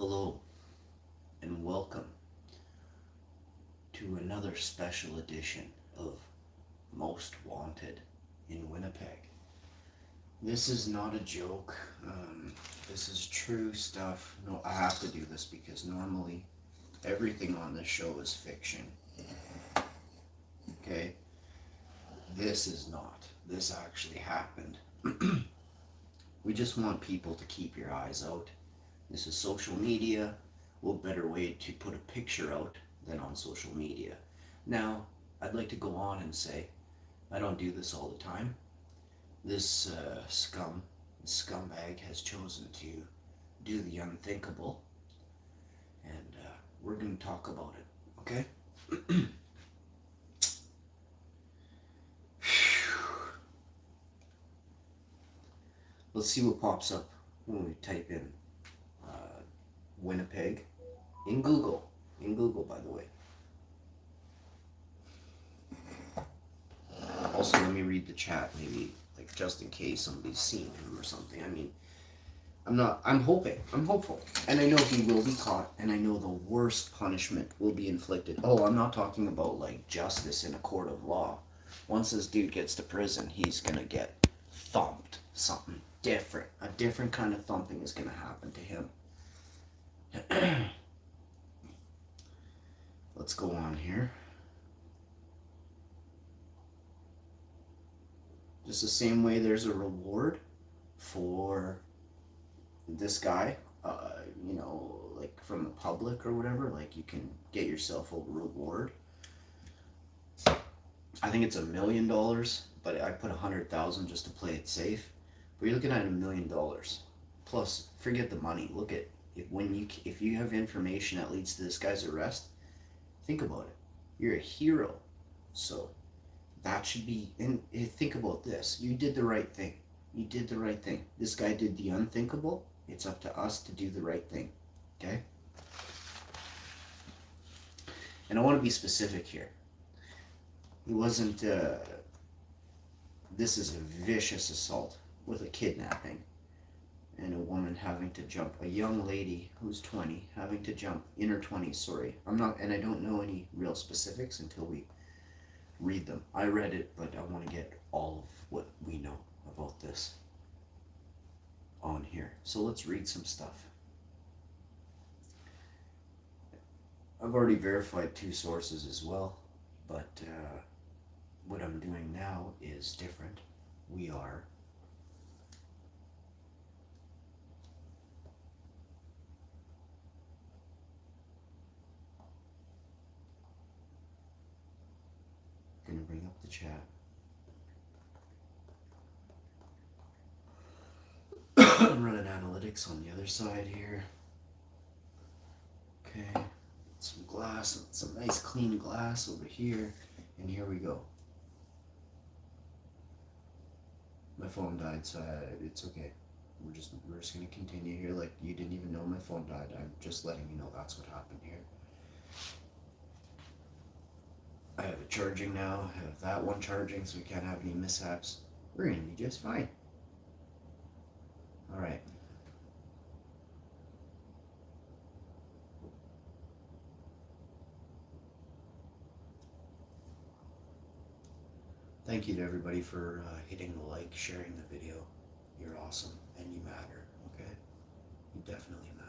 Hello and welcome to another special edition of Most Wanted in Winnipeg. This is not a joke. This is true stuff. No, I have to do this because normally everything on this show is fiction. Okay? This is not. This actually happened. We just want people to keep your eyes out. This is social media. What better way to put a picture out than on social media? Now, I'd like to go on and say, I don't do this all the time. This scumbag has chosen to do the unthinkable, and we're going to talk about it, okay? Let's see what pops up when we type in Winnipeg in Google. In Google, by the way. Also, let me read the chat, maybe, like, just in case somebody's seen him or something. I mean, I'm hopeful. And I know he will be caught, and I know the worst punishment will be inflicted. Oh, I'm not talking about, like, justice in a court of law. Once this dude gets to prison, he's gonna get thumped. Something different. A different kind of thumping is gonna happen to him. Let's go on here. Just the same way there's a reward for this guy, like from the public or whatever, like you can get yourself a reward. I think it's $1 million, but I put 100,000 just to play it safe. But you're looking at $1 million. Plus, forget the money. Look at if you have information that leads to this guy's arrest, think about it. You're a hero. So that should be, and think about this. You did the right thing. You did the right thing. This guy did the unthinkable. It's up to us to do the right thing. Okay? And I want to be specific here. It wasn't, this is a vicious assault with a kidnapping. And a woman having to jump, a young lady who's 20, having to jump, in her 20s, sorry. And I don't know any real specifics until we read them. I read it, but I want to get all of what we know about this on here. So let's read some stuff. I've already verified 2 sources as well, but what I'm doing now is different. We are going to bring up the chat. I'm running analytics on the other side here. Okay, some glass, some nice clean glass over here, and here we go. My phone died, so it's okay. We're just going to continue here like you didn't even know my phone died. I'm just letting you know that's what happened here. I have it charging now. I have that one charging, so we can't have any mishaps. We're going to be just fine. All right. Thank you to everybody for hitting the like, sharing the video. You're awesome, and you matter, okay? You definitely matter.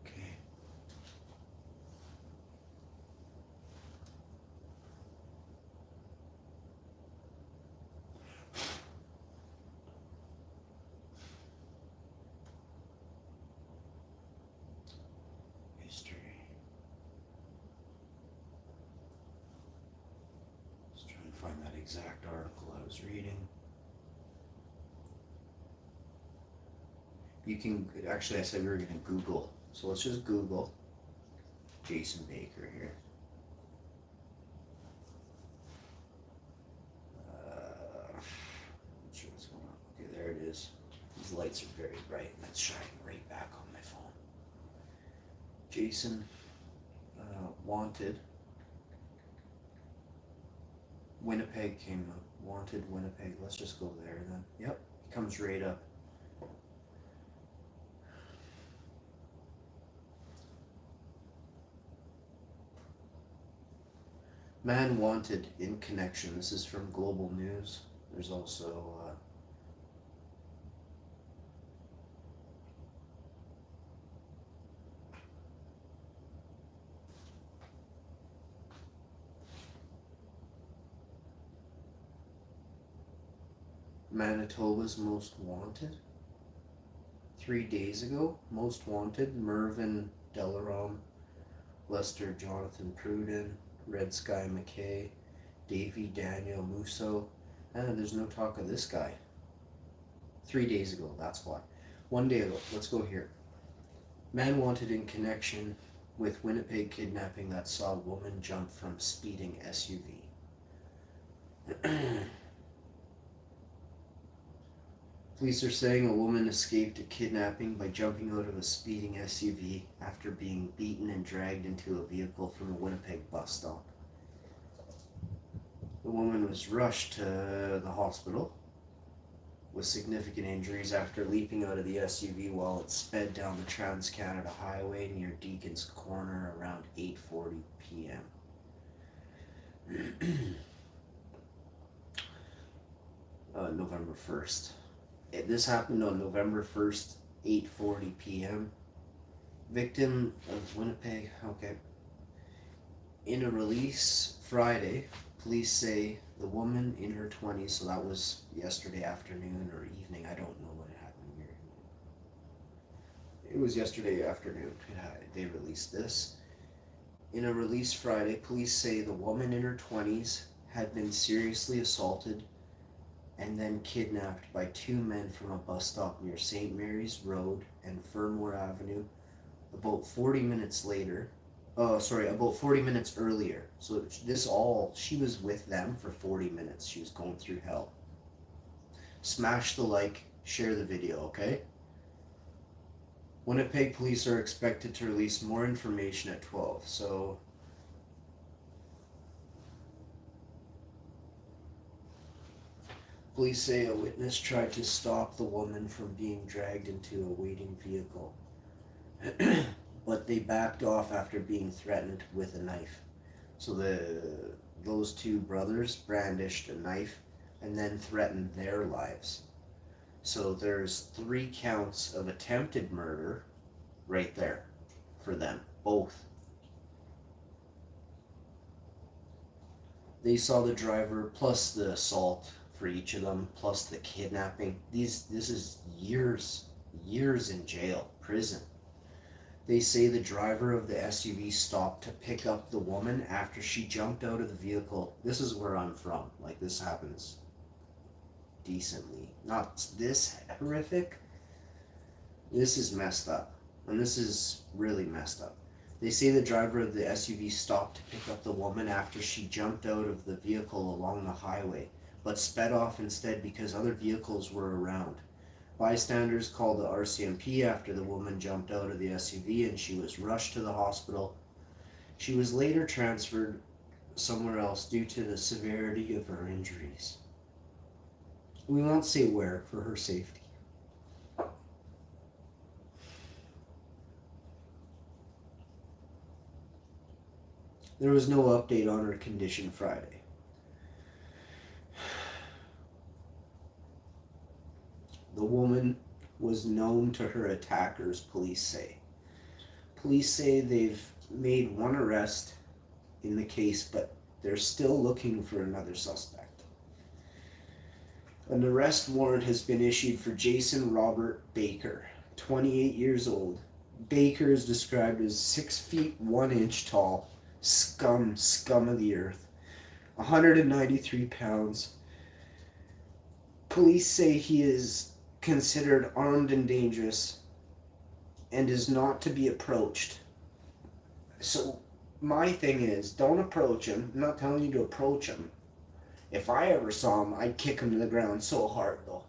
Okay. History. Just trying to find that exact article I was reading. You can, actually I said we were going to Google, so let's just Google Jason Baker here. Not sure what's going on. Okay, there it is. These lights are very bright, and that's shining right back on my phone. Jason wanted Winnipeg came up. Wanted Winnipeg. Let's just go there then. Yep, comes right up. Man wanted in connection. This is from Global News. There's also Manitoba's most wanted. 3 days ago, most wanted, Mervyn Delarom, Lester Jonathan Pruden, Red Sky McKay, Davy Daniel Musso. And there's no talk of this guy. 3 days ago, that's why. 1 day ago, let's go here. Man wanted in connection with Winnipeg kidnapping that saw a woman jump from speeding SUV. Police are saying a woman escaped a kidnapping by jumping out of a speeding SUV after being beaten and dragged into a vehicle from a Winnipeg bus stop. The woman was rushed to the hospital with significant injuries after leaping out of the SUV while it sped down the Trans-Canada Highway near Deacon's Corner around 8:40 p.m. November 1st. This happened on November 1st, 8:40 p.m. Victim of Winnipeg, okay. In a release Friday, police say the woman in her 20s, so that was yesterday afternoon or evening, I don't know when it happened here. It was yesterday afternoon, they released this. In a release Friday, police say the woman in her 20s had been seriously assaulted and then kidnapped by 2 men from a bus stop near St. Mary's Road and Fernmore Avenue about 40 minutes later. About 40 minutes earlier. So she was with them for 40 minutes. She was going through hell. Smash the like, share the video, okay? Winnipeg police are expected to release more information at 12, so police say a witness tried to stop the woman from being dragged into a waiting vehicle, but they backed off after being threatened with a knife. So those 2 brothers brandished a knife and then threatened their lives. So there's 3 counts of attempted murder right there for them, both. They saw the driver plus the assault for each of them, plus the kidnapping. This is years in jail, prison. They say the driver of the SUV stopped to pick up the woman after she jumped out of the vehicle. This is where I'm from. Like, this happens decently. Not this horrific. This is messed up. And this is really messed up. They say the driver of the SUV stopped to pick up the woman after she jumped out of the vehicle along the highway, but sped off instead because other vehicles were around. Bystanders called the RCMP after the woman jumped out of the SUV and she was rushed to the hospital. She was later transferred somewhere else due to the severity of her injuries. We won't say where for her safety. There was no update on her condition Friday. The woman was known to her attackers, police say. Police say they've made 1 arrest in the case, but they're still looking for another suspect. An arrest warrant has been issued for Jason Robert Baker, 28 years old. Baker is described as 6 feet 1 inch tall, scum of the earth, 193 pounds. Police say he is considered armed and dangerous and is not to be approached. So my thing is, don't approach him. I'm not telling you to approach him. If I ever saw him, I'd kick him to the ground so hard though,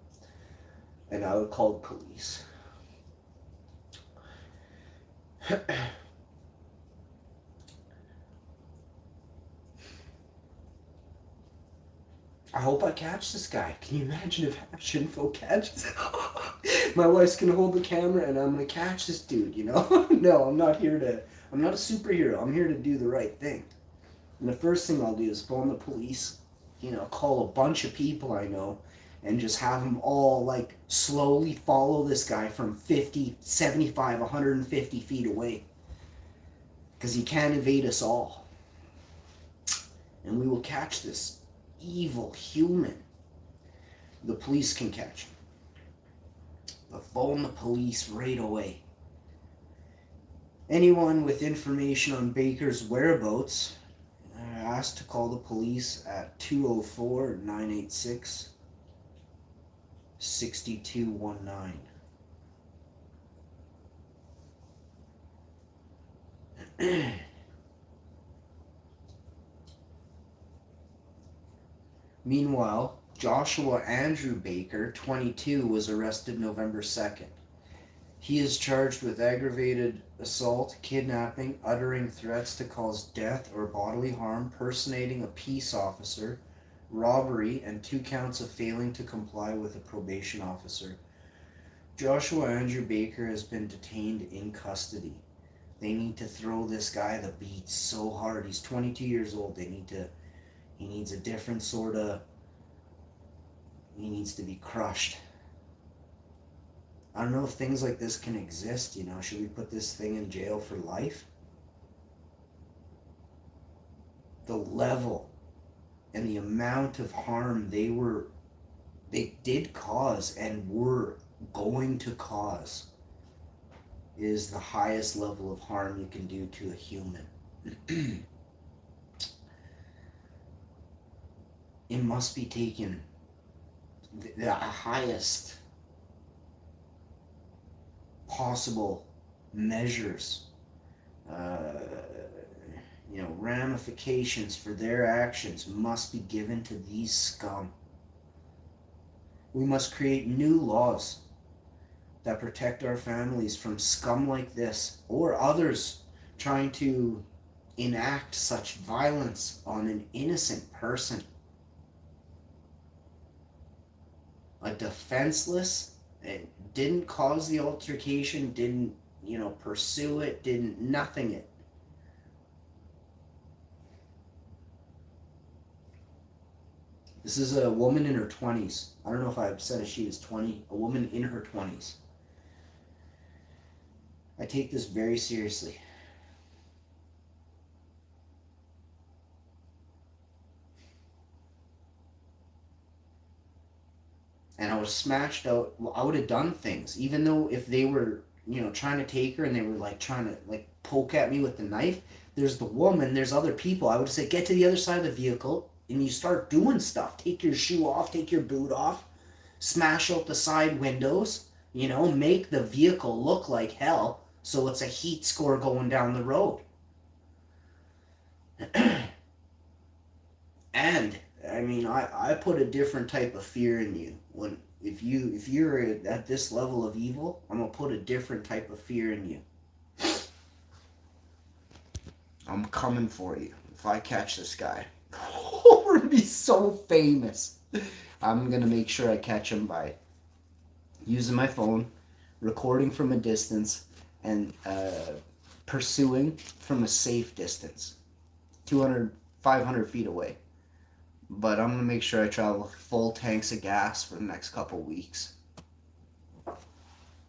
and I would call the police. I hope I catch this guy. Can you imagine if Hash Info catches? My wife's gonna hold the camera and I'm gonna catch this dude, you know? No, I'm not a superhero. I'm here to do the right thing. And the first thing I'll do is phone the police, you know, call a bunch of people I know, and just have them all, like, slowly follow this guy from 50, 75, 150 feet away. Because he can't evade us all. And we will catch this evil human. The police can catch him. But phone the police right away. Anyone with information on Baker's whereabouts are asked to call the police at 204-986-6219. Meanwhile, Joshua Andrew Baker, 22, was arrested November 2nd. He is charged with aggravated assault, kidnapping, uttering threats to cause death or bodily harm, personating a peace officer, robbery, and 2 counts of failing to comply with a probation officer. Joshua Andrew Baker has been detained in custody. They need to throw this guy the beats so hard. He's 22 years old. He needs a different sort of... He needs to be crushed. I don't know if things like this can exist, you know. Should we put this thing in jail for life? The level and the amount of harm they did cause and were going to cause is the highest level of harm you can do to a human. It must be taken the highest possible measures, ramifications for their actions must be given to these scum. We must create new laws that protect our families from scum like this or others trying to enact such violence on an innocent person. A defenseless, it didn't cause the altercation, didn't, pursue it, didn't nothing it. This is a woman in her 20s. I don't know if I've said she was 20. A woman in her 20s. I take this very seriously. And I was smashed out. Well, I would have done things, even though if they were, trying to take her and they were trying to poke at me with the knife. There's the woman. There's other people. I would say get to the other side of the vehicle and you start doing stuff. Take your shoe off. Take your boot off. Smash out the side windows. Make the vehicle look like hell, so it's a heat score going down the road. And I put a different type of fear in you. If you're at this level of evil, I'm gonna put a different type of fear in you. I'm coming for you. If I catch this guy, we're gonna be so famous. I'm gonna make sure I catch him by using my phone, recording from a distance, and pursuing from a safe distance, 200, 500 feet away. But I'm going to make sure I travel full tanks of gas for the next couple weeks.